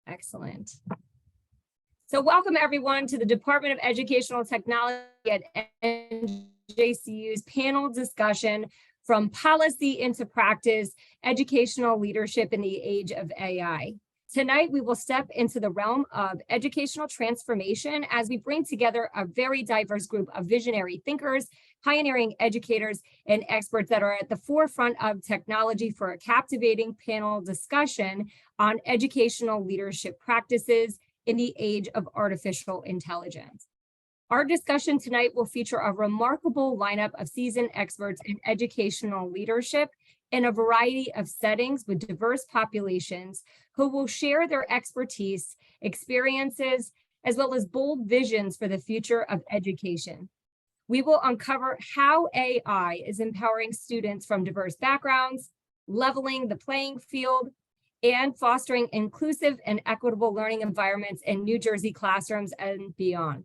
Excellent. So welcome everyone to the Department of Educational Technology at NJCU's panel discussion from policy into practice, educational leadership in the age of AI. Tonight, we will step into the realm of educational transformation as we bring together a very diverse group of visionary thinkers, pioneering educators, and experts that are at the forefront of technology for a captivating panel discussion on educational leadership practices in the age of artificial intelligence. Our discussion tonight will feature a remarkable lineup of seasoned experts in educational leadership in a variety of settings with diverse populations who will share their expertise, experiences, as well as bold visions for the future of education. We will uncover how AI is empowering students from diverse backgrounds, leveling the playing field, and fostering inclusive and equitable learning environments in New Jersey classrooms and beyond.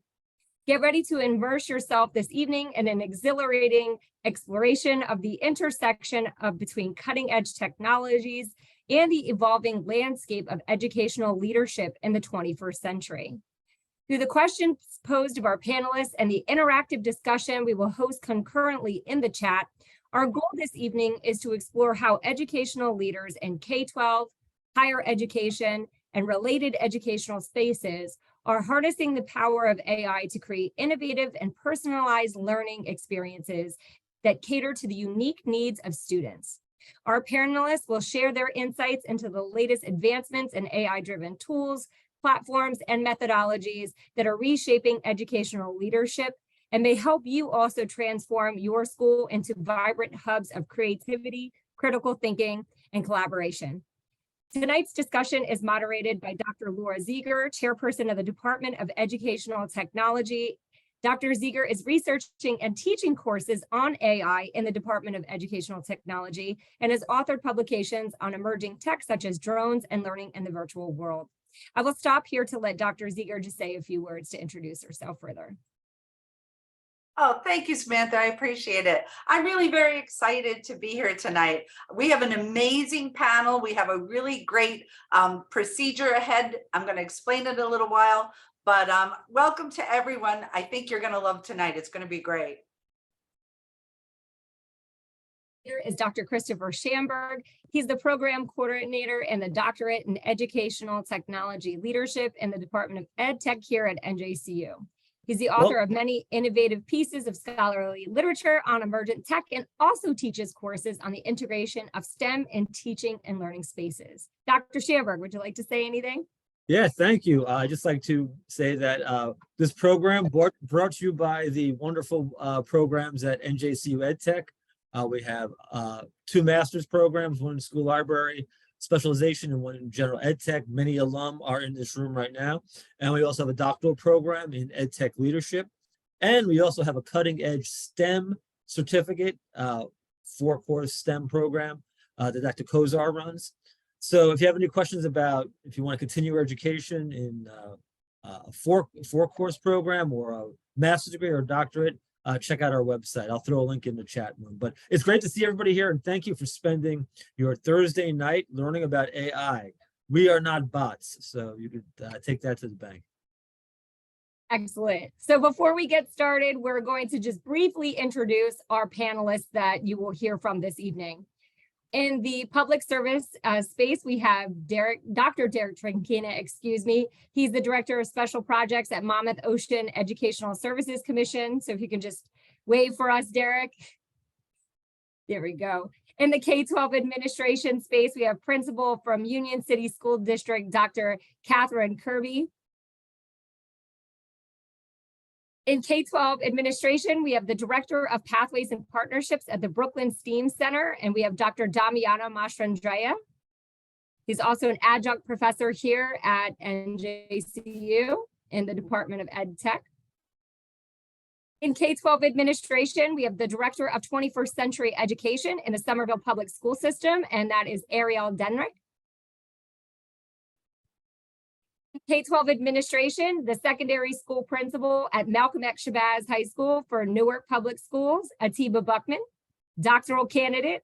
Get ready to immerse yourself this evening in an exhilarating exploration of the intersection of between cutting-edge technologies and the evolving landscape of educational leadership in the 21st century. Through the questions posed of our panelists and the interactive discussion we will host concurrently in the chat, our goal this evening is to explore how educational leaders in K-12, higher education, and related educational spaces are harnessing the power of AI to create innovative and personalized learning experiences that cater to the unique needs of students. Our panelists will share their insights into the latest advancements in AI-driven tools, platforms, and methodologies that are reshaping educational leadership and may help you also transform your school into vibrant hubs of creativity, critical thinking, and collaboration. Tonight's discussion is moderated by Dr. Laura Zeger, chairperson of the Department of Educational Technology. Dr. Zeger is researching and teaching courses on AI in the Department of Educational Technology and has authored publications on emerging tech such as drones and learning in the virtual world. I will stop here to let Dr. Zeger just say a few words to introduce herself further. Oh, thank you, Samantha. I appreciate it. I'm really very excited to be here tonight. We have an amazing panel. We have a really great procedure ahead. I'm going to explain it in a little while, but welcome to everyone. I think you're going to love tonight. It's going to be great. Here is Dr. Christopher Schamberg. He's the program coordinator and the doctorate in educational technology leadership in the Department of Ed Tech here at NJCU. He's the author of many innovative pieces of scholarly literature on emergent tech and also teaches courses on the integration of STEM in teaching and learning spaces. Dr. Schamberg, would you like to say anything? Yeah, thank you. I'd just like to say that this program brought to you by the wonderful programs at NJCU EdTech. We have 2 master's programs, one in school library specialization and one in general ed tech. Many alum are in this room right now. And we also have a doctoral program in ed tech leadership. And we also have a cutting edge STEM certificate, 4-course STEM program that Dr. Kozar runs. So if you have any questions about if you want to continue your education in a 4-course program or a master's degree or a doctorate, check out our website. I'll throw a link in the chat room. But it's great to see everybody here, and thank you for spending your Thursday night learning about AI. We are not bots, so you could take that to the bank. Excellent. So before we get started, we're going to just briefly introduce our panelists that you will hear from this evening. In the public service space, we have Dr. Derek Trinkina, excuse me. He's the Director of Special Projects at Monmouth Ocean Educational Services Commission. So if you can just wave for us, Derek. There we go. In the K-12 administration space, we have Principal from Union City School District, Dr. Catherine Kirby. In K-12 administration, we have the Director of Pathways and Partnerships at the Brooklyn STEAM Center, and we have Dr. Damiana Mastrandrea. He's also an adjunct professor here at NJCU in the Department of Ed Tech. In K-12 administration, we have the Director of 21st Century Education in the Somerville Public School System, and that is Ariel Denrick. K-12 administration, the secondary school principal at Malcolm X Shabazz High School for Newark Public Schools, Atiba Buckman. Doctoral candidate,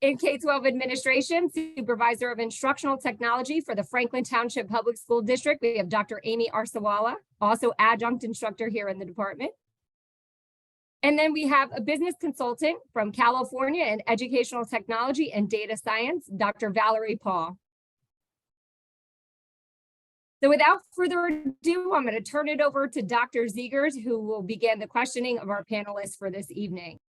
In K-12 administration, supervisor of instructional technology for the Franklin Township Public School District, we have Dr. Amy Arsawala, also adjunct instructor here in the department. And then we have a business consultant from California in educational technology and data science, Dr. Valerie Paul. So without further ado, I'm going to turn it over to Dr. Zegers, who will begin the questioning of our panelists for this evening.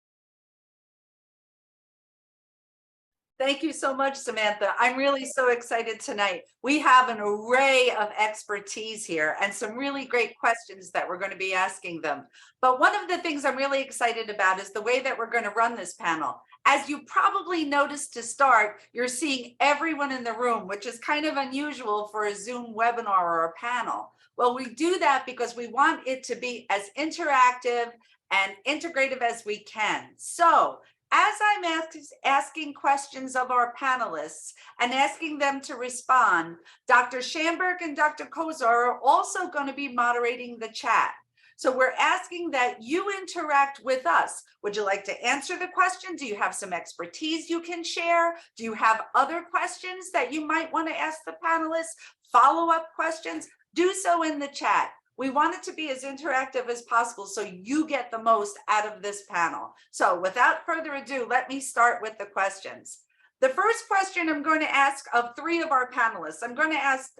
Thank you so much, Samantha. I'm really so excited tonight. We have an array of expertise here and some really great questions that we're going to be asking them. But one of the things I'm really excited about is the way that we're going to run this panel. As you probably noticed to start, you're seeing everyone in the room, which is kind of unusual for a Zoom webinar or a panel. Well, we do that because we want it to be as interactive and integrative as we can. So, as I'm asking questions of our panelists and asking them to respond, Dr. Schamberg and Dr. Kozar are also going to be moderating the chat. So we're asking that you interact with us. Would you like to answer the question? Do you have some expertise you can share? Do you have other questions that you might want to ask the panelists? Follow-up questions? Do so in the chat. We want it to be as interactive as possible so you get the most out of this panel. So without further ado, let me start with the questions. The first question I'm going to ask of three of our panelists. I'm going to ask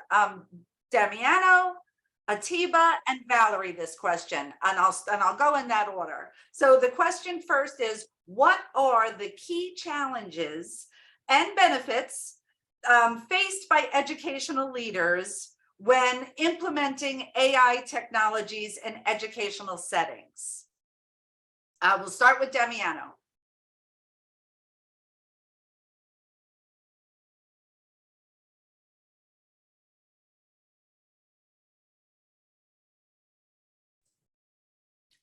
Damiano, Atiba, and Valerie this question, and I'll go in that order. So the question first is, what are the key challenges and benefits faced by educational leaders when implementing AI technologies in educational settings? We'll start with Damiano.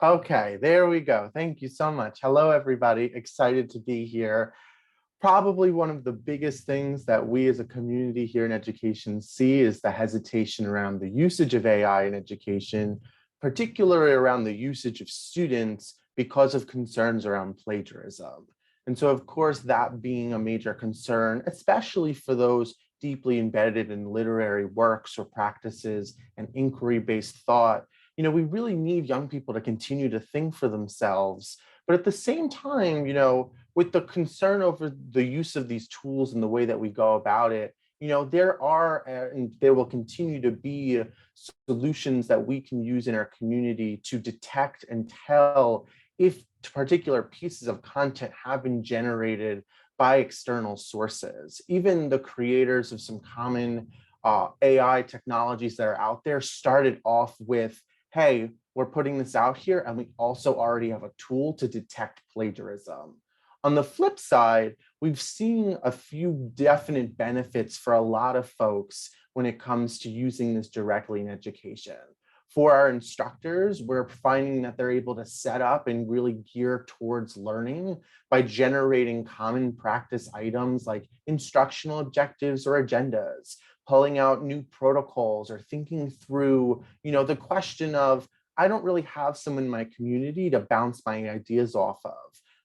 Okay, there we go. Thank you so much. Hello, everybody. Excited to be here. Probably one of the biggest things that we as a community here in education see is the hesitation around the usage of AI in education, particularly around the usage of students because of concerns around plagiarism. And so, of course, that being a major concern, especially for those deeply embedded in literary works or practices and inquiry-based thought, we really need young people to continue to think for themselves. But at the same time, with the concern over the use of these tools and the way that we go about it, there are and there will continue to be solutions that we can use in our community to detect and tell if particular pieces of content have been generated by external sources. Even the creators of some common AI technologies that are out there started off with, hey, we're putting this out here and we also already have a tool to detect plagiarism. On the flip side, we've seen a few definite benefits for a lot of folks when it comes to using this directly in education. For our instructors, we're finding that they're able to set up and really gear towards learning by generating common practice items like instructional objectives or agendas, pulling out new protocols or thinking through, the question of, I don't really have someone in my community to bounce my ideas off of.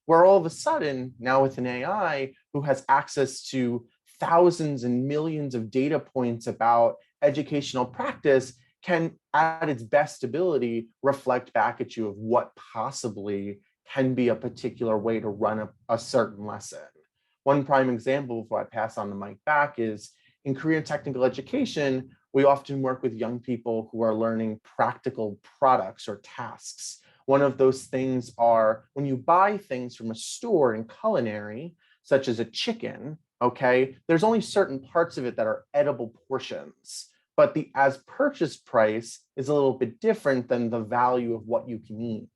Where all of a sudden, now with an AI who has access to thousands and millions of data points about educational practice, can, at its best ability, reflect back at you of what possibly can be a particular way to run a certain lesson. One prime example before I pass on the mic back is in career technical education, we often work with young people who are learning practical products or tasks. One of those things are when you buy things from a store in culinary, such as a chicken, okay, there's only certain parts of it that are edible portions, but the as purchased price is a little bit different than the value of what you can eat.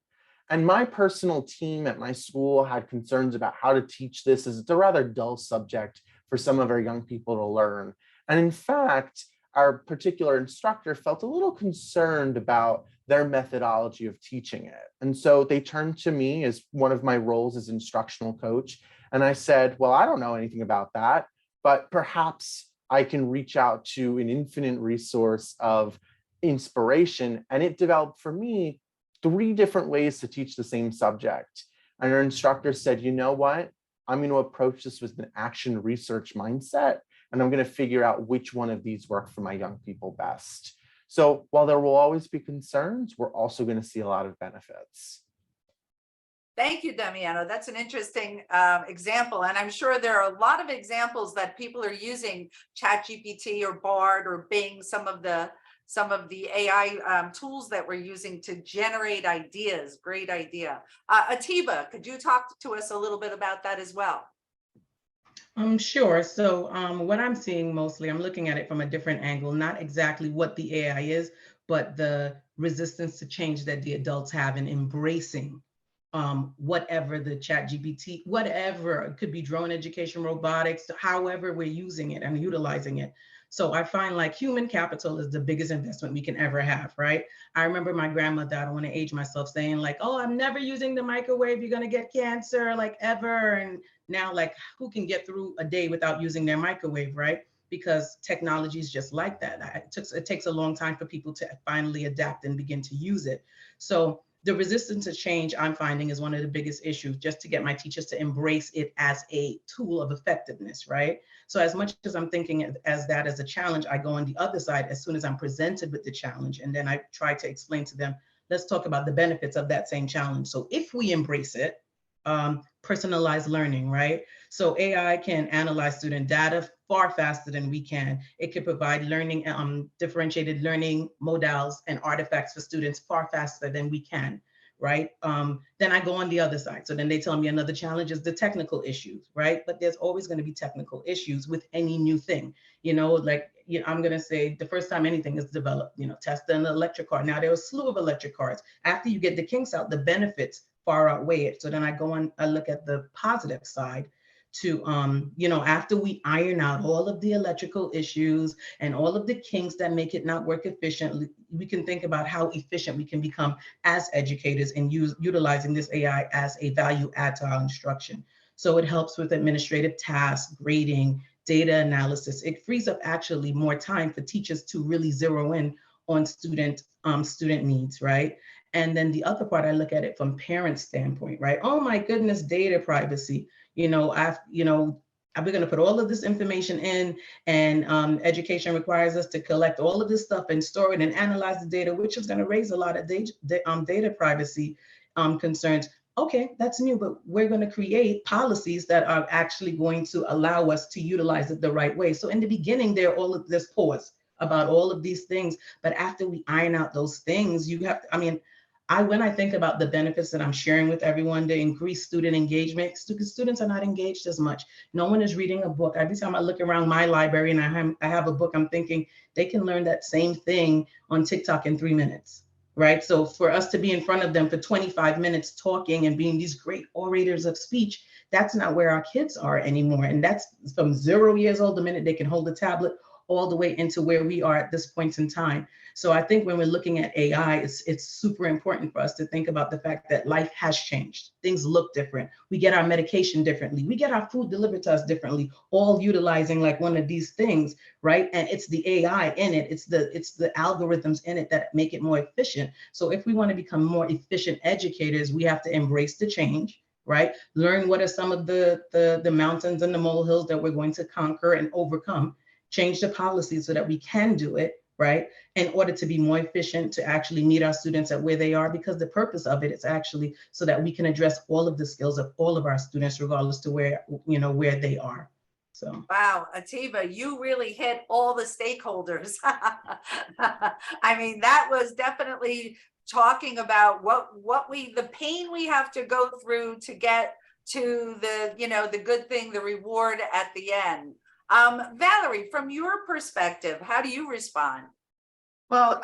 And my personal team at my school had concerns about how to teach this, as it's a rather dull subject for some of our young people to learn. And in fact, our particular instructor felt a little concerned about their methodology of teaching it. And so they turned to me as one of my roles as instructional coach. And I said, well, I don't know anything about that, but perhaps I can reach out to an infinite resource of inspiration. And it developed for me 3 different ways to teach the same subject. And our instructor said, you know what? I'm going to approach this with an action research mindset, and I'm going to figure out which one of these work for my young people best. So while there will always be concerns, we're also going to see a lot of benefits. Thank you, Damiano. That's an interesting example. And I'm sure there are a lot of examples that people are using ChatGPT or Bard or Bing, some of the AI tools that we're using to generate ideas. Great idea. Atiba, could you talk to us a little bit about that as well? Sure. So what I'm seeing mostly, I'm looking at it from a different angle, not exactly what the AI is, but the resistance to change that the adults have in embracing whatever the ChatGPT, whatever, it could be drone education, robotics, however we're using it and utilizing it. So I find like human capital is the biggest investment we can ever have, right? I remember my grandmother, I don't want to age myself, saying like, oh, I'm never using the microwave, you're going to get cancer, like ever. And now like who can get through a day without using their microwave, right? Because technology is just like that. It takes a long time for people to finally adapt and begin to use it. So the resistance to change I'm finding is one of the biggest issues, just to get my teachers to embrace it as a tool of effectiveness, right? So as much as I'm thinking as that as a challenge, I go on the other side as soon as I'm presented with the challenge. And then I try to explain to them, let's talk about the benefits of that same challenge. So if we embrace it, personalized learning, right? So AI can analyze student data far faster than we can. It can provide learning, differentiated learning modals and artifacts for students far faster than we can, right? Then I go on the other side. So then they tell me another challenge is the technical issues, right? But there's always going to be technical issues with any new thing, like, I'm going to say the first time anything is developed, Tesla and the electric car. Now there are a slew of electric cars. After you get the kinks out, the benefits far outweigh it. So then I go on, I look at the positive side to, after we iron out all of the electrical issues and all of the kinks that make it not work efficiently, we can think about how efficient we can become as educators and utilizing this AI as a value add to our instruction. So it helps with administrative tasks, grading, data analysis. It frees up actually more time for teachers to really zero in on student needs, right? And then the other part, I look at it from parents' standpoint, right? Oh my goodness, data privacy. We're going to put all of this information in, and education requires us to collect all of this stuff and store it and analyze the data, which is going to raise a lot of data privacy concerns. Okay, that's new, but we're going to create policies that are actually going to allow us to utilize it the right way. So in the beginning, there are all of this pause about all of these things, but after we iron out those things, when I think about the benefits that I'm sharing with everyone, the increased student engagement, students are not engaged as much. No one is reading a book. Every time I look around my library and I have a book, I'm thinking they can learn that same thing on TikTok in 3 minutes, right? So for us to be in front of them for 25 minutes talking and being these great orators of speech, that's not where our kids are anymore. And that's from 0 years old, the minute they can hold a tablet, all the way into where we are at this point in time. So I think when we're looking at AI, it's super important for us to think about the fact that life has changed. Things look different. We get our medication differently. We get our food delivered to us differently, all utilizing like one of these things, right? And it's the AI in it. It's the algorithms in it that make it more efficient. So if we want to become more efficient educators, we have to embrace the change, right? Learn what are some of the mountains and the molehills that we're going to conquer and overcome. Change the policy so that we can do it, right? In order to be more efficient, to actually meet our students at where they are, because the purpose of it is actually so that we can address all of the skills of all of our students, regardless to where they are. So. Wow, Atiba, you really hit all the stakeholders. I mean, that was definitely talking about the pain we have to go through to get to the good thing, the reward at the end. Valerie, from your perspective, how do you respond? Well,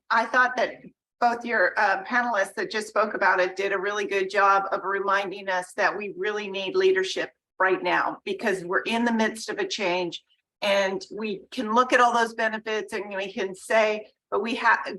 I thought that both your panelists that just spoke about it did a really good job of reminding us that we really need leadership right now, because we're in the midst of a change, and we can look at all those benefits and we can say, but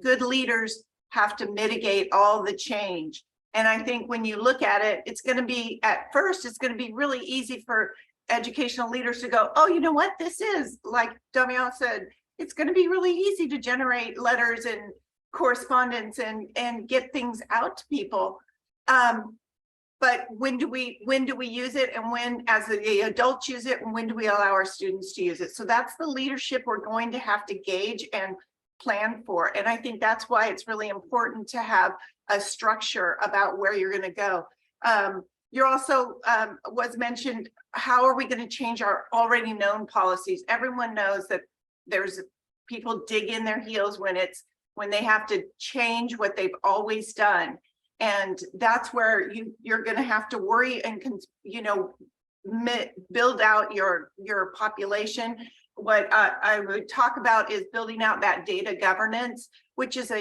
good leaders have to mitigate all the change. And I think when you look at it, it's going to be, at first, it's going to be really easy for educational leaders to go, oh, you know what, this is, like Damiano said, it's going to be really easy to generate letters and correspondence and get things out to people. but when do we use it, and when, as the adults use it, and when do we allow our students to use it? So that's the leadership we're going to have to gauge and plan for. And I think that's why it's really important to have a structure about where you're going to go. You're also was mentioned, how are we going to change our already known policies? Everyone knows that there's people dig in their heels when they have to change what they've always done. And that's where you're going to have to worry and, you know, build out your population. What I would talk about is building out that data governance, which is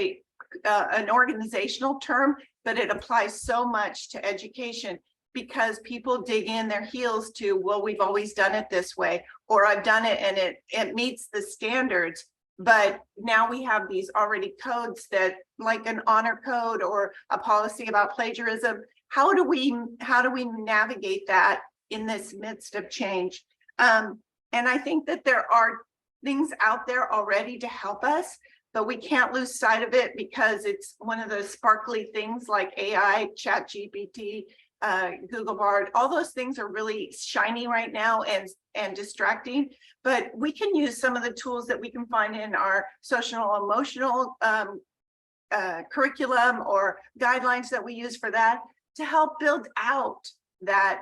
an organizational term, but it applies so much to education, because people dig in their heels to, well, we've always done it this way, or I've done it and it meets the standards. But now we have these already codes that, like an honor code or a policy about plagiarism. How do we navigate that in this midst of change? And I think that there are things out there already to help us, but we can't lose sight of it, because it's one of those sparkly things like AI, ChatGPT, Google Bard. All those things are really shiny right now and distracting, but we can use some of the tools that we can find in our social emotional curriculum or guidelines that we use for that to help build out that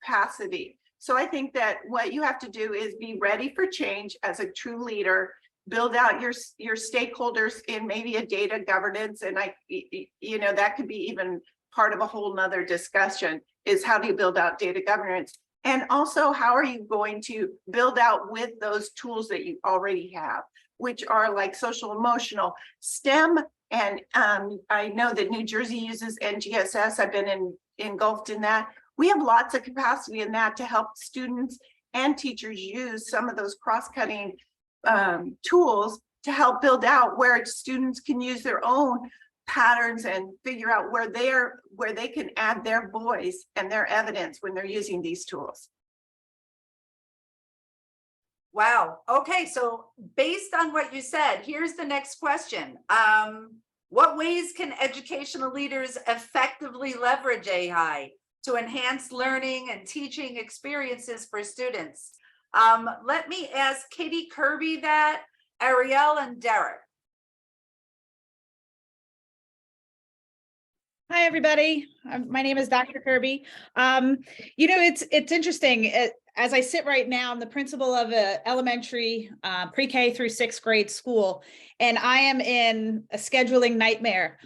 capacity. So I think that what you have to do is be ready for change as a true leader, build out your stakeholders in maybe a data governance. And you know, that could be even part of a whole nother discussion, is how do you build out data governance? And also, how are you going to build out with those tools that you already have, which are like social emotional, STEM. And I know that New Jersey uses NGSS. I've been engulfed in that. We have lots of capacity in that to help students and teachers use some of those cross-cutting tools to help build out where students can use their own patterns and figure out where they can add their voice and their evidence when they're using these tools. Wow. Okay. So based on what you said, here's the next question. What ways can educational leaders effectively leverage AI to enhance learning and teaching experiences for students? Let me ask Katie Kirby that, Ariel and Derek. Hi, everybody. My name is Dr. Kirby. You know, it's interesting. As I sit right now, I'm the principal of an elementary pre-K through 6th grade school, and I am in a scheduling nightmare,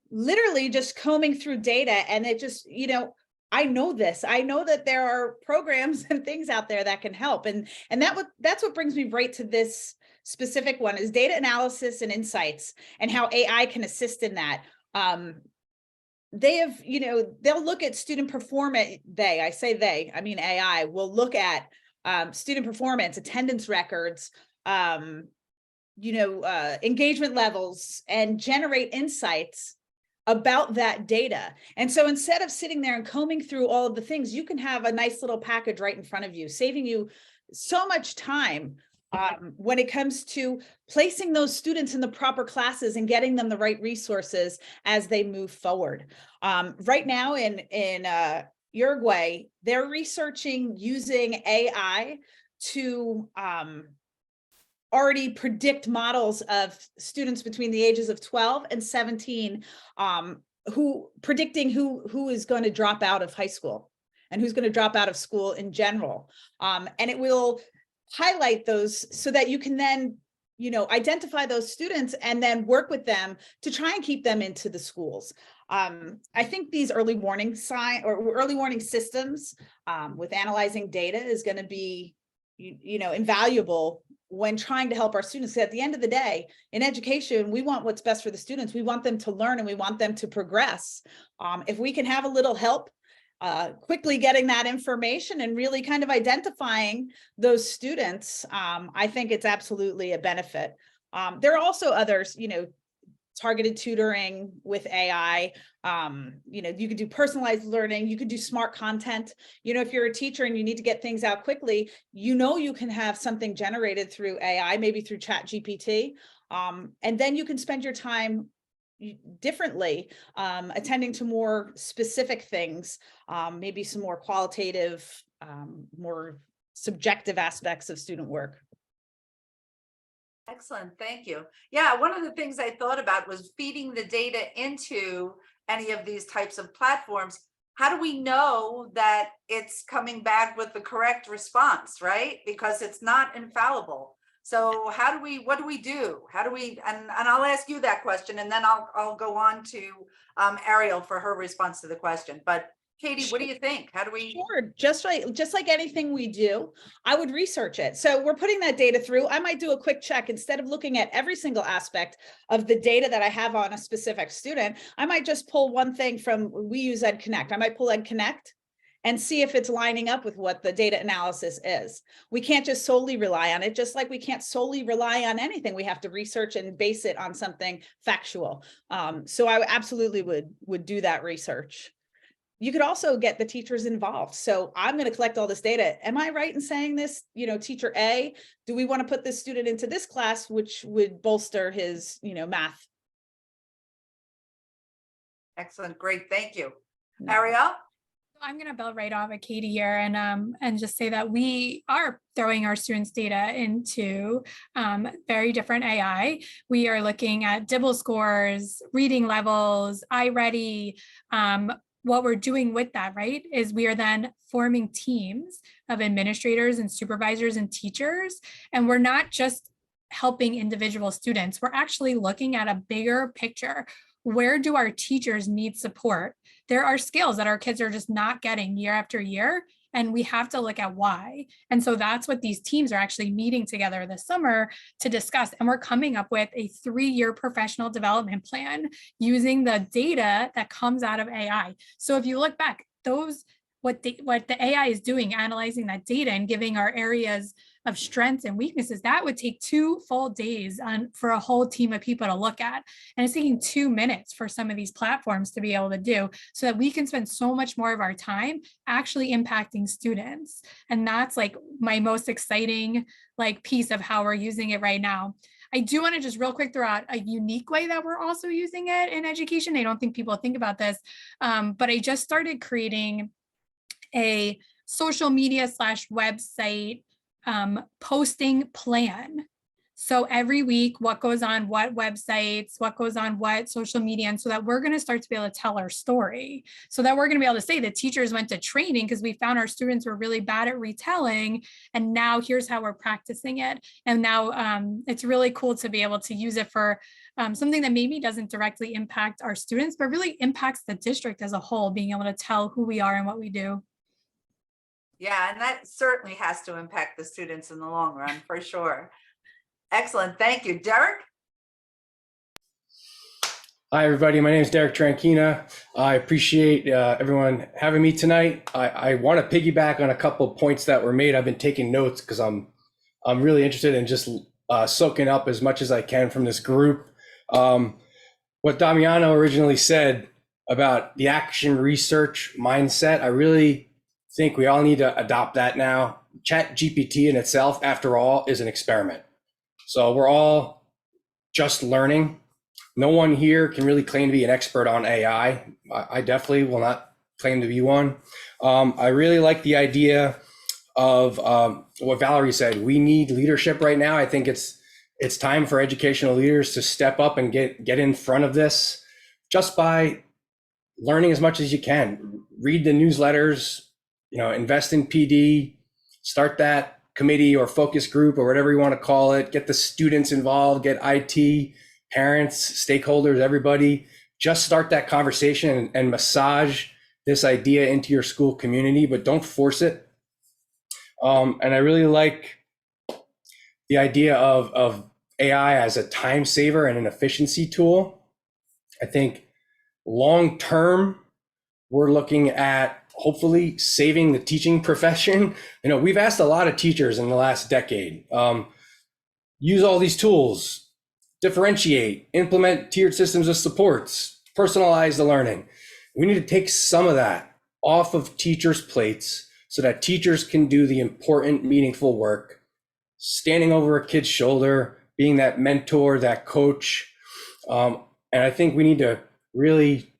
literally just combing through data. And it just, you know, I know this. I know that there are programs and things out there that can help. And that's what brings me right to this specific one, is data analysis and insights and how AI can assist in that. They have, you know, they'll look at student performance. I mean, AI will look at student performance, attendance records, you know, engagement levels, and generate insights about that data. And so instead of sitting there and combing through all of the things, you can have a nice little package right in front of you, saving you so much time when it comes to placing those students in the proper classes and getting them the right resources as they move forward. Right now in Uruguay, they're researching using AI to already predict models of students between the ages of 12 and 17, predicting who is going to drop out of high school and who's going to drop out of school in general. And it will highlight those so that you can then, you know, identify those students and then work with them to try and keep them into the schools. I think these early warning systems with analyzing data is going to be, you know, invaluable when trying to help our students. At the end of the day, in education, we want what's best for the students. We want them to learn and we want them to progress. If we can have a little help quickly getting that information and really kind of identifying those students, I think it's absolutely a benefit. There are also others, you know, targeted tutoring with AI. You know, you could do personalized learning, you could do smart content. You know, if you're a teacher and you need to get things out quickly, you know, you can have something generated through AI, maybe through ChatGPT. And then you can spend your time, differently, attending to more specific things, maybe some more qualitative, more subjective aspects of student work. Excellent, thank you. Yeah, one of the things I thought about was feeding the data into any of these types of platforms. How do we know that it's coming back with the correct response, right? Because it's not infallible. So what do we do? How do we, and I'll ask you that question, and then I'll go on to Ariel for her response to the question. But Katie, what do you think? How do we? Sure, just like anything we do, I would research it. So we're putting that data through. I might do a quick check instead of looking at every single aspect of the data that I have on a specific student. I might just pull one thing from, we use EdConnect. I might pull EdConnect and see if it's lining up with what the data analysis is. We can't just solely rely on it, just like we can't solely rely on anything. We have to research and base it on something factual. So I absolutely would do that research. You could also get the teachers involved. So I'm going to collect all this data. Am I right in saying this? Teacher A, do we want to put this student into this class, which would bolster his, math? Excellent, great, thank you. Ariel? I'm going to build right off of Katie here and just say that we are throwing our students' data into very different AI. We are looking at DIBEL scores, reading levels, iReady. What we're doing with that, right, is we are then forming teams of administrators and supervisors and teachers. And we're not just helping individual students. We're actually looking at a bigger picture. Where do our teachers need support? There are skills that our kids are just not getting year after year, and we have to look at why. And so that's what these teams are actually meeting together this summer to discuss. And we're coming up with a 3-year professional development plan using the data that comes out of AI. So if you look back, what the AI is doing, analyzing that data and giving our areas of strengths and weaknesses, that would take 2 full days for a whole team of people to look at. And it's taking 2 minutes for some of these platforms to be able to do, so that we can spend so much more of our time actually impacting students. And that's like my most exciting piece of how we're using it right now. I do want to just real quick throw out a unique way that we're also using it in education. I don't think people think about this, but I just started creating a social media / website posting plan. So every week, what goes on what websites, what goes on what social media, and so that we're going to start to be able to tell our story, so that we're going to be able to say that teachers went to training because we found our students were really bad at retelling, and now here's how we're practicing it. And now it's really cool to be able to use it for something that maybe doesn't directly impact our students, but really impacts the district as a whole, being able to tell who we are and what we do. Yeah, and that certainly has to impact the students in the long run, for sure. Excellent, thank you. Derek? Hi, everybody. My name is Derek Tranquina. I appreciate everyone having me tonight. I want to piggyback on a couple of points that were made. I've been taking notes because I'm really interested in just soaking up as much as I can from this group. What Damiano originally said about the action research mindset, I really think we all need to adopt that now. ChatGPT in itself, after all, is an experiment. So we're all just learning. No one here can really claim to be an expert on AI. I definitely will not claim to be one. I really like the idea of what Valerie said. We need leadership right now. I think it's time for educational leaders to step up and get in front of this just by learning as much as you can. Read the newsletters, invest in PD, start that committee or focus group or whatever you want to call it, get the students involved, get IT, parents, stakeholders, everybody, just start that conversation and massage this idea into your school community, but don't force it. And I really like the idea of AI as a time saver and an efficiency tool. I think long-term, we're looking at hopefully saving the teaching profession. We've asked a lot of teachers in the last decade, use all these tools, differentiate, implement tiered systems of supports, personalize the learning. We need to take some of that off of teachers' plates so that teachers can do the important, meaningful work, standing over a kid's shoulder, being that mentor, that coach. And I think we need to really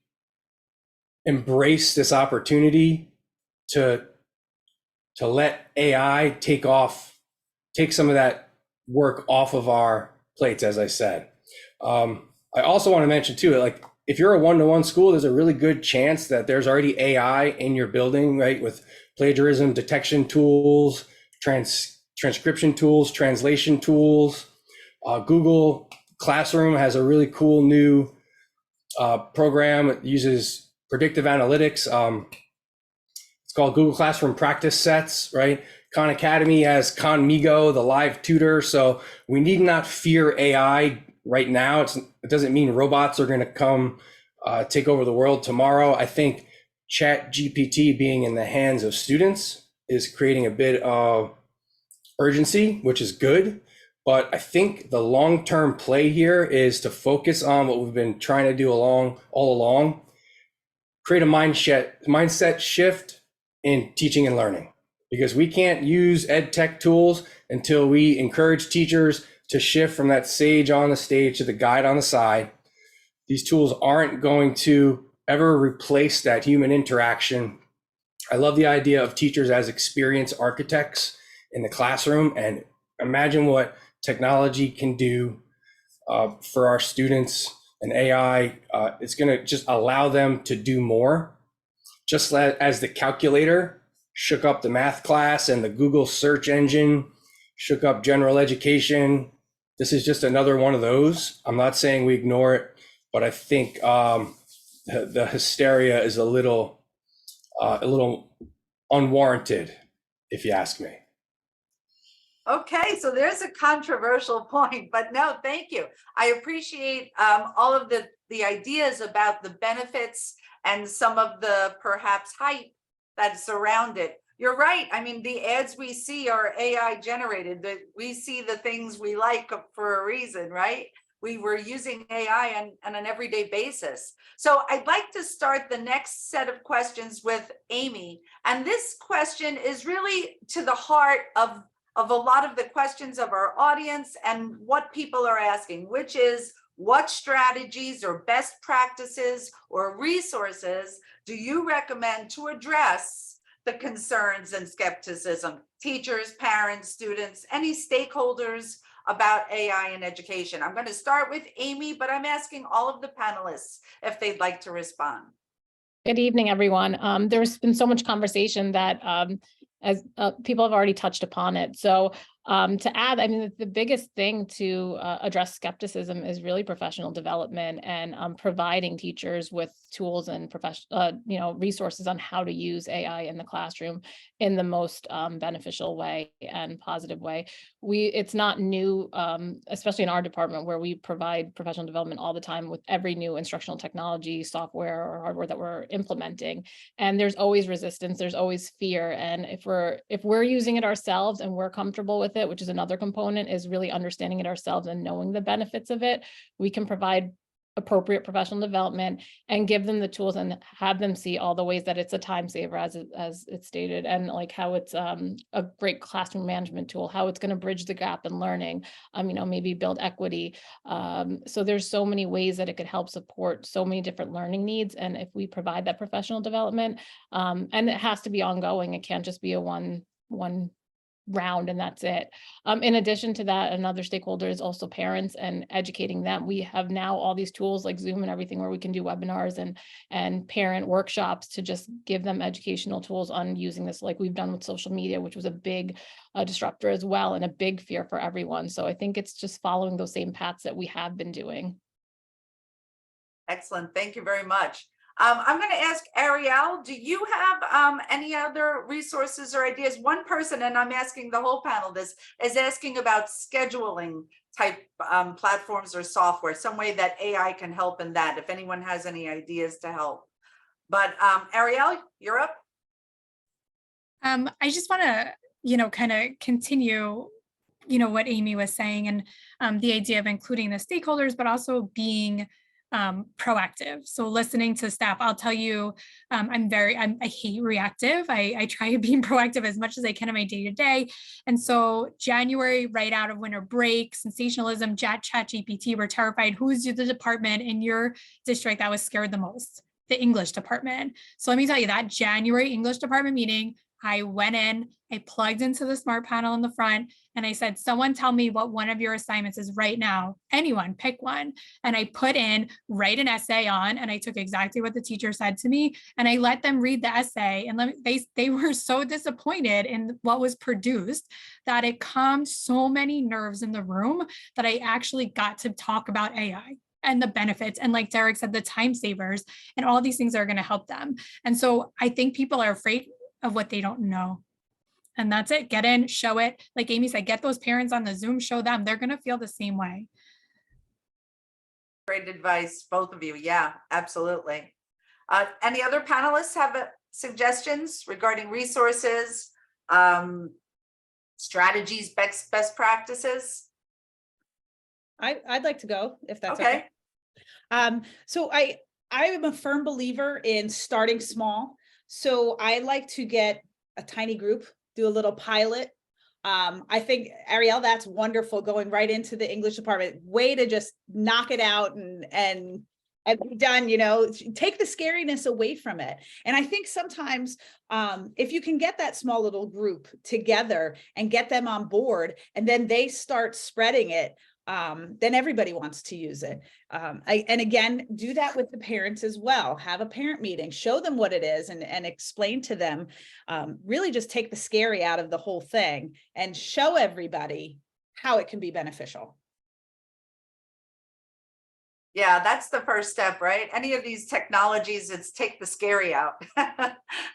embrace this opportunity to let AI take some of that work off of our plates, as I said. I also want to mention too, like if you're a one-to-one school, there's a really good chance that there's already AI in your building, right? With plagiarism detection tools, transcription tools, translation tools. Google Classroom has a really cool new program. It uses predictive analytics. It's called Google Classroom Practice Sets, right? Khan Academy has Khanmigo, the live tutor. So we need not fear AI right now. It doesn't mean robots are going to come take over the world tomorrow. I think ChatGPT being in the hands of students is creating a bit of urgency, which is good. But I think the long-term play here is to focus on what we've been trying to do all along, create a mindset shift in teaching and learning, because we can't use ed tech tools until we encourage teachers to shift from that sage on the stage to the guide on the side. These tools aren't going to ever replace that human interaction. I love the idea of teachers as experience architects in the classroom, and imagine what technology can do for our students. And AI, it's going to just allow them to do more. Just as the calculator shook up the math class and the Google search engine shook up general education, this is just another one of those. I'm not saying we ignore it, but I think the hysteria is a little unwarranted, if you ask me. Okay, so there's a controversial point, but no, thank you. I appreciate all of the ideas about the benefits and some of the perhaps hype that surround it. You're right. I mean, the ads we see are AI generated. That we see the things we like for a reason, right? We were using AI on an everyday basis. So I'd like to start the next set of questions with Amy. And this question is really to the heart of a lot of the questions of our audience and what people are asking, which is what strategies or best practices or resources do you recommend to address the concerns and skepticism, teachers, parents, students, any stakeholders about AI in education? I'm going to start with Amy, but I'm asking all of the panelists if they'd like to respond. Good evening, everyone. There's been so much conversation that as people have already touched upon it. So to add, I mean, the biggest thing to address skepticism is really professional development and providing teachers with tools and resources on how to use AI in the classroom in the most beneficial way and positive way. It's not new, especially in our department where we provide professional development all the time with every new instructional technology, software or hardware that we're implementing. And there's always resistance, there's always fear. And if we're using it ourselves and we're comfortable with it, which is another component, is really understanding it ourselves and knowing the benefits of it, we can provide appropriate professional development and give them the tools and have them see all the ways that it's a time saver, as it's stated, and like how it's a great classroom management tool, how it's going to bridge the gap in learning, maybe build equity. So there's so many ways that it could help support so many different learning needs. And if we provide that professional development, and it has to be ongoing, it can't just be a one round and that's it. In addition to that, another stakeholder is also parents and educating them. We have now all these tools like Zoom and everything where we can do webinars and parent workshops to just give them educational tools on using this, like we've done with social media, which was a big disruptor as well and a big fear for everyone. So I think it's just following those same paths that we have been doing. Excellent. Thank you very much. I'm going to ask Ariel, do you have any other resources or ideas? One person, and I'm asking the whole panel this, is asking about scheduling type platforms or software, some way that AI can help in that, if anyone has any ideas to help. But Ariel, you're up. I just want to, kind of continue, what Amy was saying and the idea of including the stakeholders, but also being proactive. So listening to staff, I'll tell you, I hate reactive. I try being proactive as much as I can in my day to day. And so January, right out of winter break, sensationalism, chat GPT, we're terrified. Who's the department in your district that was scared the most? The English department. So let me tell you, that January English department meeting, I went in, I plugged into the smart panel in the front, and I said, someone tell me what one of your assignments is right now. Anyone, pick one. And I put in, write an essay on, and I took exactly what the teacher said to me, and I let them read the essay. And they were so disappointed in what was produced that it calmed so many nerves in the room that I actually got to talk about AI and the benefits. And like Derek said, the time savers and all these things are going to help them. And so I think people are afraid of what they don't know. And that's it. Get in, show it. Like Amy said, get those parents on the Zoom, show them. They're going to feel the same way. Great advice, both of you. Yeah, absolutely. Any other panelists have suggestions regarding resources, strategies, best practices? I'd like to go if that's Okay. okay. So I am a firm believer in starting small. So I like to get a tiny group, do a little pilot. I think, Ariel, that's wonderful, going right into the English department. Way to just knock it out and be done, take the scariness away from it. And I think sometimes if you can get that small little group together and get them on board, and then they start spreading it, then everybody wants to use it. And again, do that with the parents as well. Have a parent meeting, show them what it is, and explain to them, really just take the scary out of the whole thing and show everybody how it can be beneficial. Yeah, that's the first step, right? Any of these technologies, it's take the scary out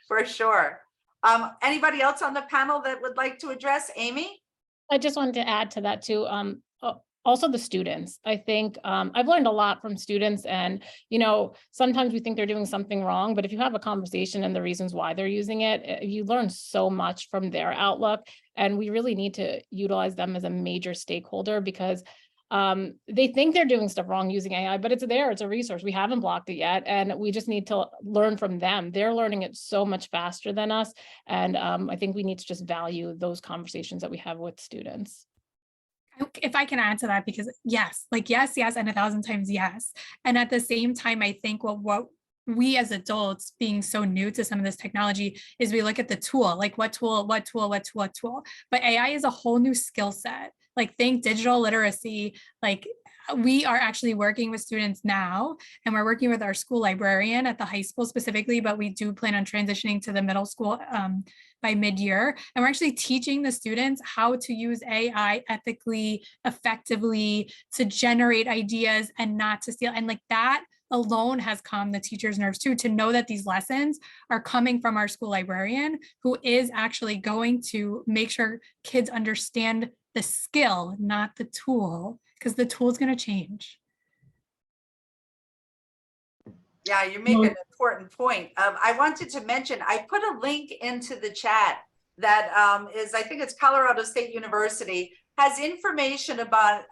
for sure. Anybody else on the panel that would like to address? Amy? I just wanted to add to that too. Also the students. I think I've learned a lot from students, and sometimes we think they're doing something wrong, but if you have a conversation and the reasons why they're using it, you learn so much from their outlook. And we really need to utilize them as a major stakeholder, because they think they're doing stuff wrong using AI, but it's there, it's a resource. We haven't blocked it yet, and we just need to learn from them. They're learning it so much faster than us. And I think we need to just value those conversations that we have with students. If I can add to that, because yes, yes, and 1,000 times yes. And at the same time, I think what we as adults, being so new to some of this technology, is we look at the tool, like what tool. But AI is a whole new skill set. Like, think digital literacy. Like, we are actually working with students now, and we're working with our school librarian at the high school specifically, but we do plan on transitioning to the middle school by mid-year. And we're actually teaching the students how to use AI ethically, effectively, to generate ideas and not to steal. And like that alone has calmed the teachers' nerves too, to know that these lessons are coming from our school librarian, who is actually going to make sure kids understand the skill, not the tool, because the tool is going to change. Yeah, you make an important point. I wanted to mention, I put a link into the chat that is, I think it's Colorado State University, has information about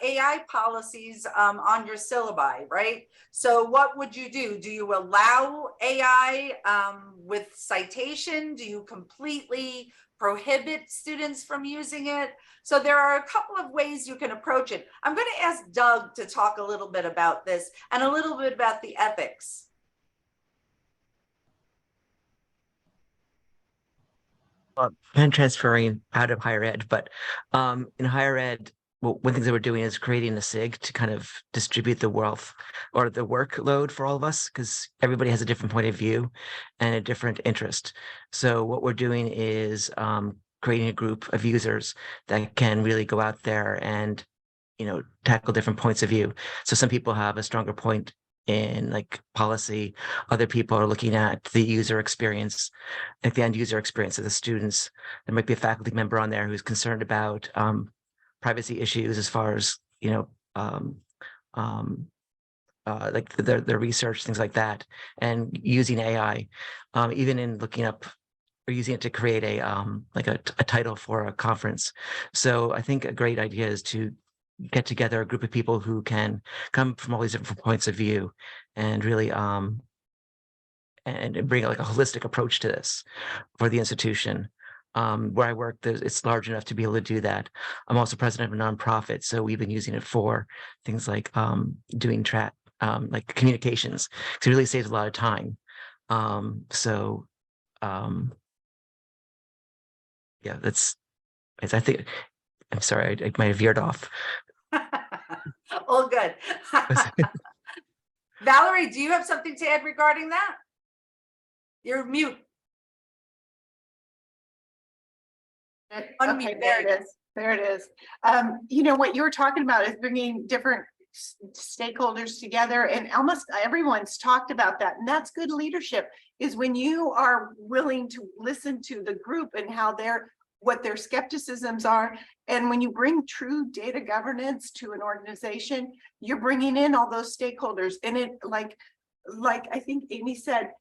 AI policies on your syllabi, right? So what would you do? Do you allow AI with citation? Do you completely prohibit students from using it? So there are a couple of ways you can approach it. I'm going to ask Doug to talk a little bit about this and a little bit about the ethics. I'm transferring out of higher ed, but in higher ed, well, one of the things that we're doing is creating a SIG to kind of distribute the wealth or the workload for all of us, because everybody has a different point of view and a different interest. So what we're doing is creating a group of users that can really go out there and, tackle different points of view. So some people have a stronger point in like policy. Other people are looking at the user experience, like the end user experience of the students. There might be a faculty member on there who's concerned about privacy issues as far as, like their research, things like that, and using AI, even in looking up or using it to create a title for a conference. So I think a great idea is to get together a group of people who can come from all these different points of view and really and bring like a holistic approach to this for the institution. Where I work, it's large enough to be able to do that. I'm also president of a nonprofit, so we've been using it for things like doing like communications, because it really saves a lot of time. Yeah, I think, I'm sorry, I might have veered off. All good. Valerie, do you have something to add regarding that? You're mute. Okay, there it is. There it is. You know, what you were talking about is bringing different stakeholders together, and almost everyone's talked about that. And that's good leadership, is when you are willing to listen to the group and how what their skepticisms are. And when you bring true data governance to an organization, you're bringing in all those stakeholders. And it, like I think Amy said,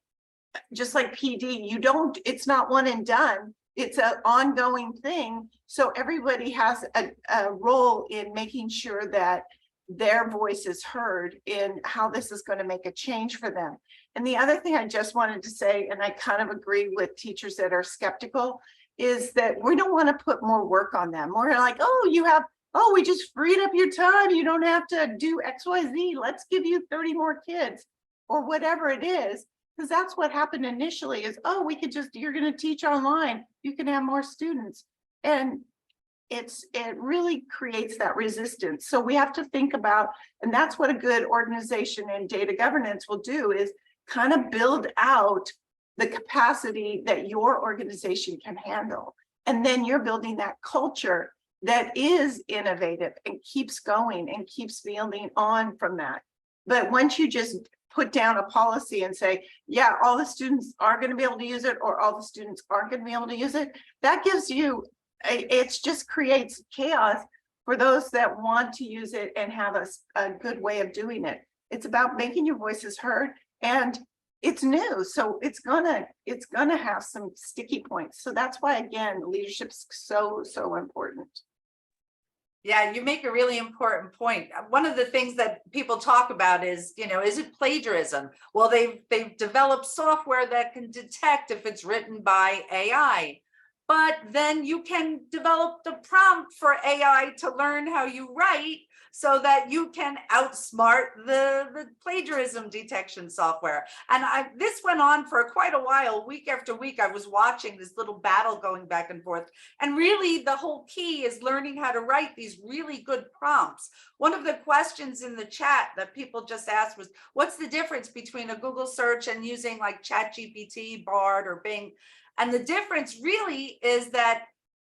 just like PD, it's not one and done. It's an ongoing thing. So everybody has a role in making sure that their voice is heard in how this is going to make a change for them. And the other thing I just wanted to say, and I kind of agree with teachers that are skeptical, is that we don't want to put more work on them. We're like, oh, we just freed up your time. You don't have to do XYZ. Let's give you 30 more kids or whatever it is. Because that's what happened initially is, oh, you're going to teach online. You can have more students. And it really creates that resistance. So we have to think about, and that's what a good organization in data governance will do, is kind of build out the capacity that your organization can handle. And then you're building that culture that is innovative and keeps going and keeps building on from that. But once you just put down a policy and say, yeah, all the students are going to be able to use it, or all the students aren't going to be able to use it, that gives you, it just creates chaos for those that want to use it and have a good way of doing it. It's about making your voices heard, and it's new, so it's gonna have some sticky points. So that's why, again, leadership's so important. Yeah, you make a really important point. One of the things that people talk about is, is it plagiarism? Well, they've developed software that can detect if it's written by AI, but then you can develop the prompt for AI to learn how you write so that you can outsmart the plagiarism detection software. And this went on for quite a while. Week after week, I was watching this little battle going back and forth. And really, the whole key is learning how to write these really good prompts. One of the questions in the chat that people just asked was, what's the difference between a Google search and using like ChatGPT, Bard, or Bing? And the difference really is that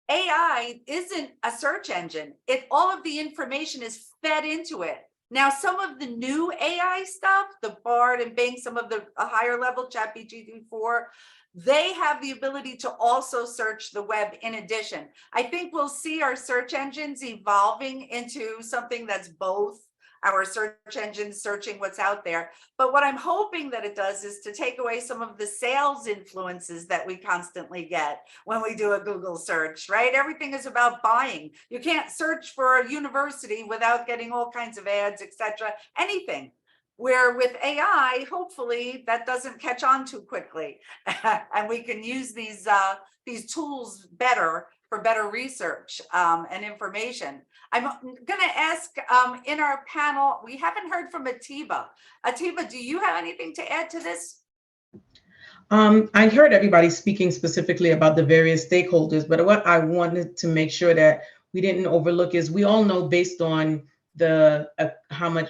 AI isn't a search engine. All of the information is fed into it. Now, some of the new AI stuff, the Bard and Bing, some of the higher level ChatGPT-4, they have the ability to also search the web in addition. I think we'll see our search engines evolving into something that's both our search engines searching what's out there. But what I'm hoping that it does is to take away some of the sales influences that we constantly get when we do a Google search, right? Everything is about buying. You can't search for a university without getting all kinds of ads, etc. Anything. Where with AI, hopefully that doesn't catch on too quickly, and we can use these tools better for better research and information. I'm going to ask in our panel, we haven't heard from Atiba. Atiba, do you have anything to add to this? I heard everybody speaking specifically about the various stakeholders, but what I wanted to make sure that we didn't overlook is we all know based on the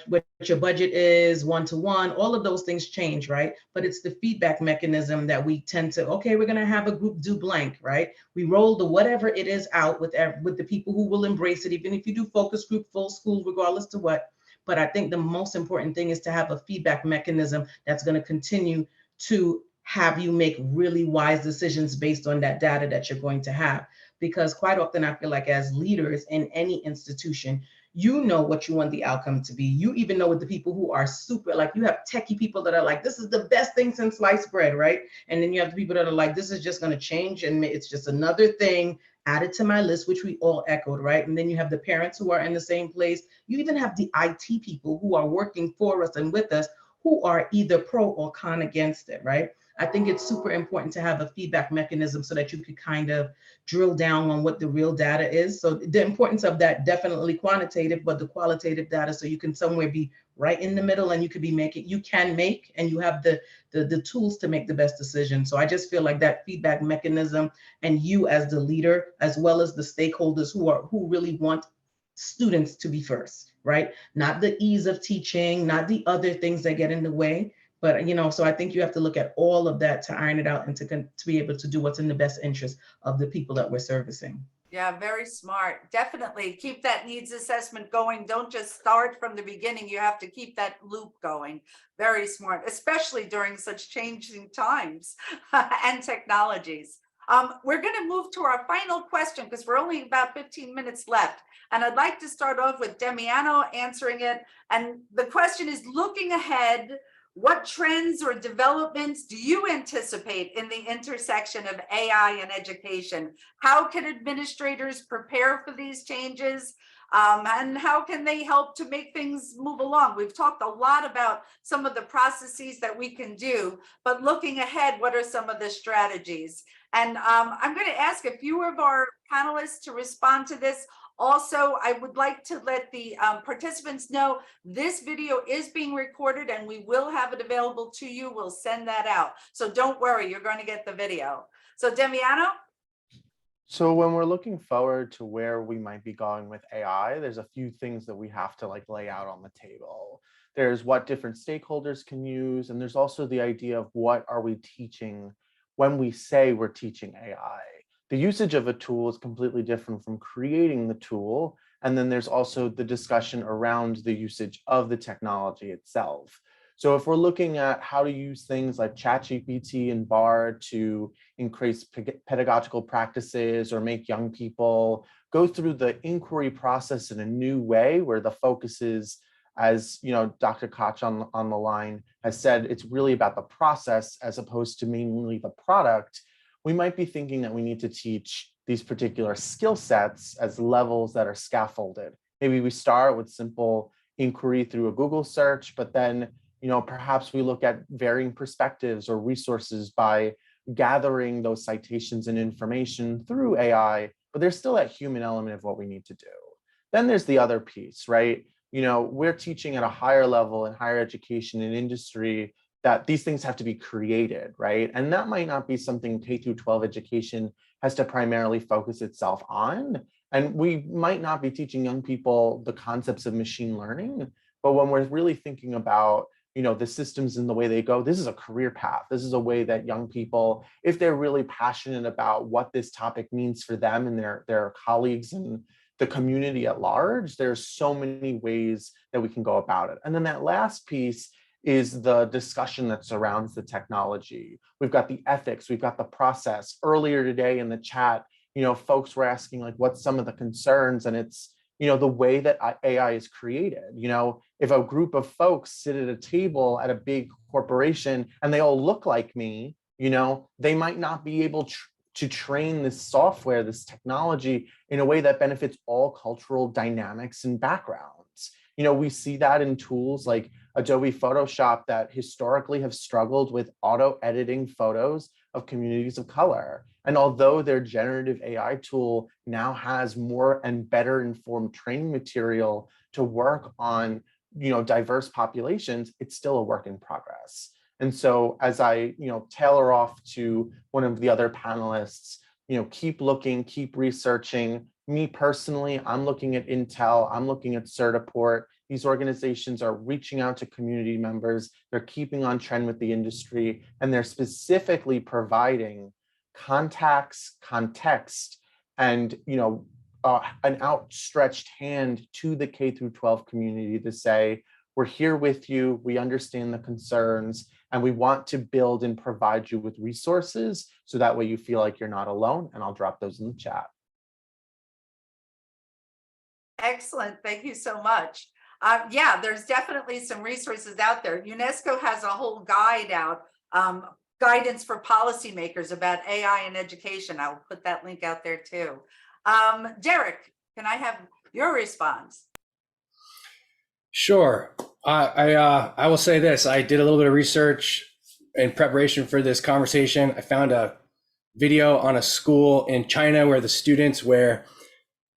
what your budget is, one-to-one, all of those things change, right? But it's the feedback mechanism that we tend to, okay, we're going to have a group do blank, right? We roll the whatever it is out with the people who will embrace it, even if you do focus group, full school, regardless to what. But I think the most important thing is to have a feedback mechanism that's going to continue to have you make really wise decisions based on that data that you're going to have. Because quite often I feel like as leaders in any institution, you know what you want the outcome to be. You even know with the people who are super, like you have techie people that are like, this is the best thing since sliced bread, right? And then you have the people that are like, this is just going to change and it's just another thing added to my list, which we all echoed, right? And then you have the parents who are in the same place. You even have the IT people who are working for us and with us, who are either pro or con against it, right? I think it's super important to have a feedback mechanism so that you could kind of drill down on what the real data is. So the importance of that, definitely quantitative, but the qualitative data, so you can somewhere be right in the middle, and you could be making, you can make, and you have the tools to make the best decision. So I just feel like that feedback mechanism, and you as the leader, as well as the stakeholders who really want students to be first, right? Not the ease of teaching, not the other things that get in the way. But, so I think you have to look at all of that to iron it out and to be able to do what's in the best interest of the people that we're servicing. Yeah, very smart. Definitely keep that needs assessment going. Don't just start from the beginning. You have to keep that loop going. Very smart, especially during such changing times and technologies. We're going to move to our final question because we're only about 15 minutes left. And I'd like to start off with Damiano answering it. And the question is, looking ahead, what trends or developments do you anticipate in the intersection of AI and education? How can administrators prepare for these changes? And how can they help to make things move along? We've talked a lot about some of the processes that we can do, but looking ahead, what are some of the strategies? And I'm going to ask a few of our panelists to respond to this. Also, I would like to let the participants know this video is being recorded and we will have it available to you. We'll send that out. So don't worry, you're going to get the video. So Damiano? So when we're looking forward to where we might be going with AI, there's a few things that we have to lay out on the table. There's what different stakeholders can use, and there's also the idea of what are we teaching when we say we're teaching AI. The usage of a tool is completely different from creating the tool. And then there's also the discussion around the usage of the technology itself. So if we're looking at how to use things like ChatGPT and Bard to increase pedagogical practices or make young people go through the inquiry process in a new way, where the focus is, as Dr. Koch on the line has said, it's really about the process as opposed to mainly the product. We might be thinking that we need to teach these particular skill sets as levels that are scaffolded. Maybe we start with simple inquiry through a Google search, but then, perhaps we look at varying perspectives or resources by gathering those citations and information through AI, but there's still that human element of what we need to do. Then there's the other piece, right? We're teaching at a higher level in higher education and industry that these things have to be created, right? And that might not be something K through 12 education has to primarily focus itself on. And we might not be teaching young people the concepts of machine learning, but when we're really thinking about, the systems and the way they go, this is a career path. This is a way that young people, if they're really passionate about what this topic means for them and their colleagues and the community at large, there's so many ways that we can go about it. And then that last piece is the discussion that surrounds the technology. We've got the ethics, we've got the process. Earlier today in the chat, folks were asking what's some of the concerns, and it's, the way that AI is created. If a group of folks sit at a table at a big corporation and they all look like me, they might not be able to train this software, this technology in a way that benefits all cultural dynamics and backgrounds. We see that in tools like Adobe Photoshop that historically have struggled with auto editing photos of communities of color. And although their generative AI tool now has more and better informed training material to work on, diverse populations, it's still a work in progress. And so as I, tailor off to one of the other panelists, keep looking, keep researching. Me personally, I'm looking at Intel, I'm looking at Certiport. These organizations are reaching out to community members. They're keeping on trend with the industry, and they're specifically providing contacts, context, and an outstretched hand to the K through 12 community to say, we're here with you, we understand the concerns, and we want to build and provide you with resources so that way you feel like you're not alone. And I'll drop those in the chat. Excellent, thank you so much. Yeah, there's definitely some resources out there. UNESCO has a whole guide out guidance for policymakers about AI in education. I'll put that link out there too. Derek, can I have your response? Sure. I will say this. I did a little bit of research in preparation for this conversation. I found a video on a school in China where the students wear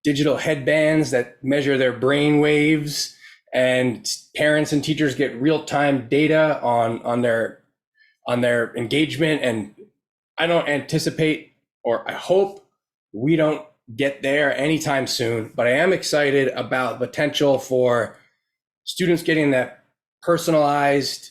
digital headbands that measure their brain waves, and parents and teachers get real-time data on their engagement. And I don't anticipate, or I hope we don't get there anytime soon, but I am excited about the potential for students getting that personalized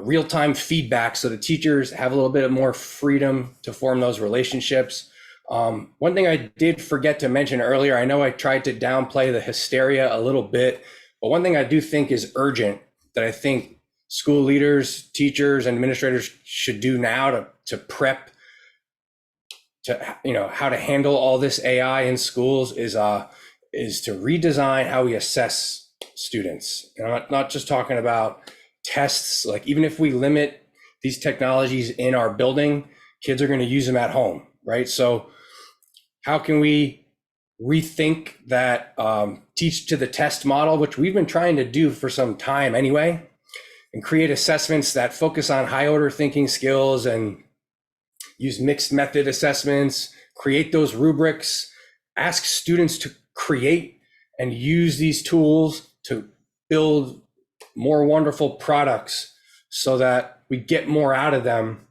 real-time feedback so the teachers have a little bit more freedom to form those relationships. One thing I did forget to mention earlier, I know I tried to downplay the hysteria a little bit, but one thing I do think is urgent that I think school leaders, teachers, and administrators should do now to prep to, you know, how to handle all this AI in schools is to redesign how we assess students. And I'm not just talking about tests. Like, even if we limit these technologies in our building, kids are going to use them at home, right? So how can we rethink that teach to the test model, which we've been trying to do for some time anyway, and create assessments that focus on high order thinking skills and use mixed method assessments, create those rubrics, ask students to create and use these tools to build more wonderful products so that we get more out of them.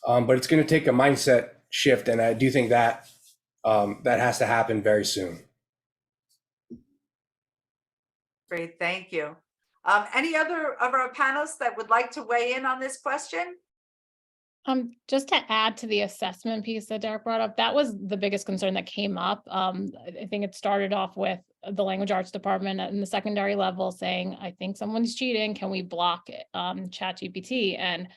But it's going to take a mindset shift, and I do think that that has to happen very soon. Great, thank you. Any other of our panelists that would like to weigh in on this question? Just to add to the assessment piece that Derek brought up, that was the biggest concern that came up. I think it started off with the language arts department in the secondary level saying, I think someone's cheating, can we block ChatGPT? And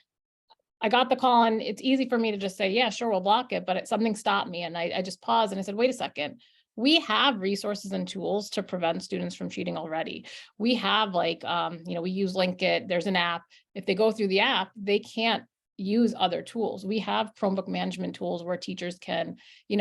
I got the call, and it's easy for me to just say, yeah, sure, we'll block it, but something stopped me, and I just paused and I said, wait a second. We have resources and tools to prevent students from cheating already. We have we use Linkit, there's an app. If they go through the app, they can't use other tools. We have Chromebook management tools where teachers can,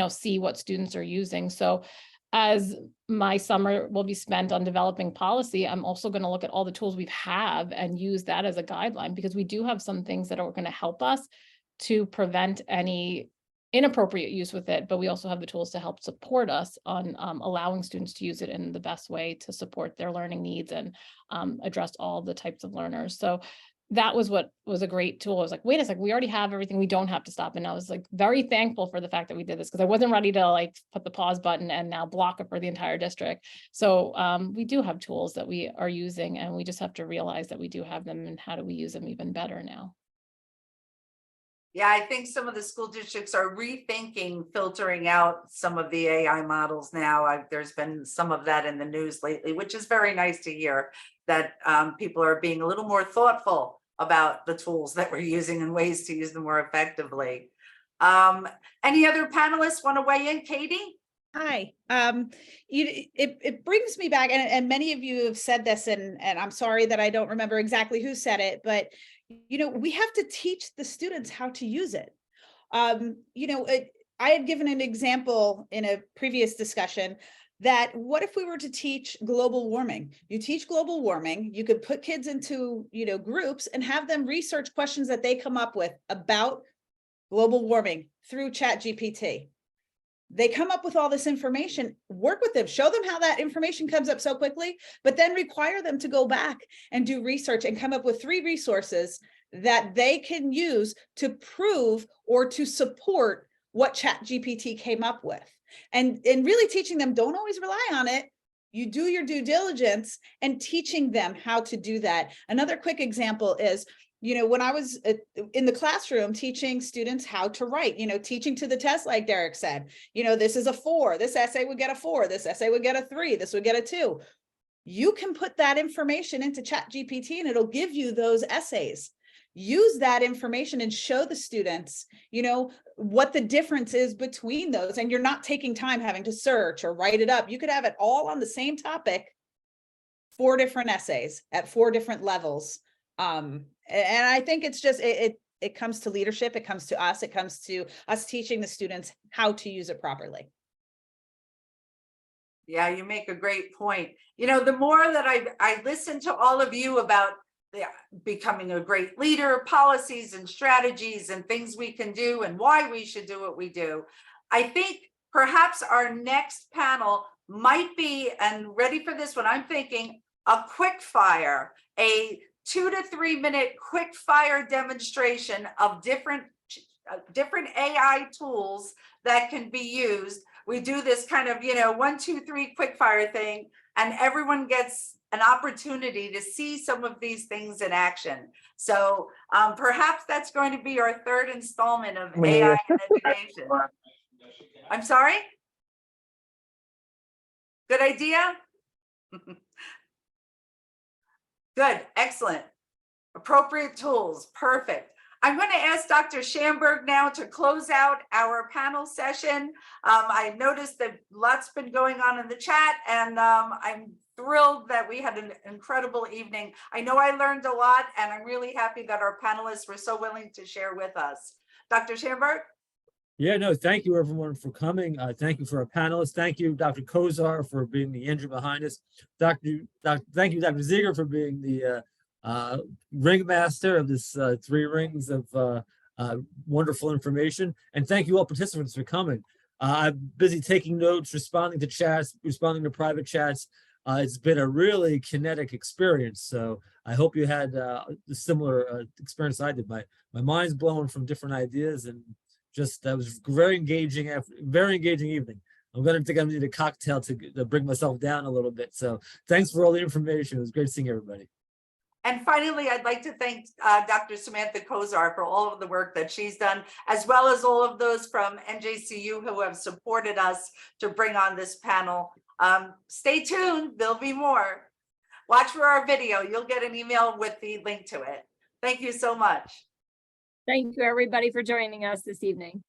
see what students are using. So as my summer will be spent on developing policy, I'm also going to look at all the tools we have and use that as a guideline, because we do have some things that are going to help us to prevent any inappropriate use with it, but we also have the tools to help support us on allowing students to use it in the best way to support their learning needs and address all the types of learners. So that was what was a great tool. I was like, wait a second, we already have everything. We don't have to stop. And I was very thankful for the fact that we did this, because I wasn't ready to put the pause button and now block it for the entire district. So we do have tools that we are using, and we just have to realize that we do have them, and how do we use them even better now. Yeah, I think some of the school districts are rethinking filtering out some of the AI models now. There's been some of that in the news lately, which is very nice to hear that people are being a little more thoughtful about the tools that we're using and ways to use them more effectively. Any other panelists want to weigh in? Katie? Hi. It brings me back, and many of you have said this, and I'm sorry that I don't remember exactly who said it, but we have to teach the students how to use it. I had given an example in a previous discussion that what if we were to teach global warming? You teach global warming, you could put kids into, groups and have them research questions that they come up with about global warming through ChatGPT. They come up with all this information, work with them, show them how that information comes up so quickly, but then require them to go back and do research and come up with 3 resources that they can use to prove or to support what ChatGPT came up with. And really teaching them, don't always rely on it. You do your due diligence, and teaching them how to do that. Another quick example is, when I was in the classroom teaching students how to write, teaching to the test, like Derek said, this is a 4, this essay would get a 4, this essay would get a 3, this would get a 2. You can put that information into ChatGPT and it'll give you those essays. Use that information and show the students, what the difference is between those. And you're not taking time having to search or write it up. You could have it all on the same topic, 4 different essays at 4 different levels. And I think it's just, it comes to leadership, it comes to us teaching the students how to use it properly. Yeah, you make a great point. You know, the more that I listen to all of you about becoming a great leader, policies and strategies and things we can do and why we should do what we do, I think perhaps our next panel might be, and ready for this one, I'm thinking a quick fire, a 2 to 3 minute quick fire demonstration of different AI tools that can be used. We do this kind of, 1, 2, 3 quick fire thing, and everyone gets an opportunity to see some of these things in action. So perhaps that's going to be our third installment of AI in education. I'm sorry? Good idea? Good, excellent. Appropriate tools, perfect. I'm going to ask Dr. Schamberg now to close out our panel session. I noticed that lots been going on in the chat, and I'm thrilled that we had an incredible evening. I know I learned a lot, and I'm really happy that our panelists were so willing to share with us. Dr. Schamberg? Yeah, no, thank you everyone for coming. Thank you for our panelists. Thank you, Dr. Kozar, for being the engine behind us. Thank you, Dr. Ziegler, for being the ringmaster of this 3 rings of wonderful information. And thank you all participants for coming. I'm busy taking notes, responding to chats, responding to private chats. It's been a really kinetic experience. So I hope you had a similar experience I did. My mind's blown from different ideas, and just that was very engaging evening. I'm gonna need a cocktail to bring myself down a little bit. So thanks for all the information. It was great seeing everybody. And finally, I'd like to thank Dr. Samantha Kozar for all of the work that she's done, as well as all of those from NJCU who have supported us to bring on this panel. Stay tuned, there'll be more. Watch for our video. You'll get an email with the link to it. Thank you so much. Thank you, everybody, for joining us this evening.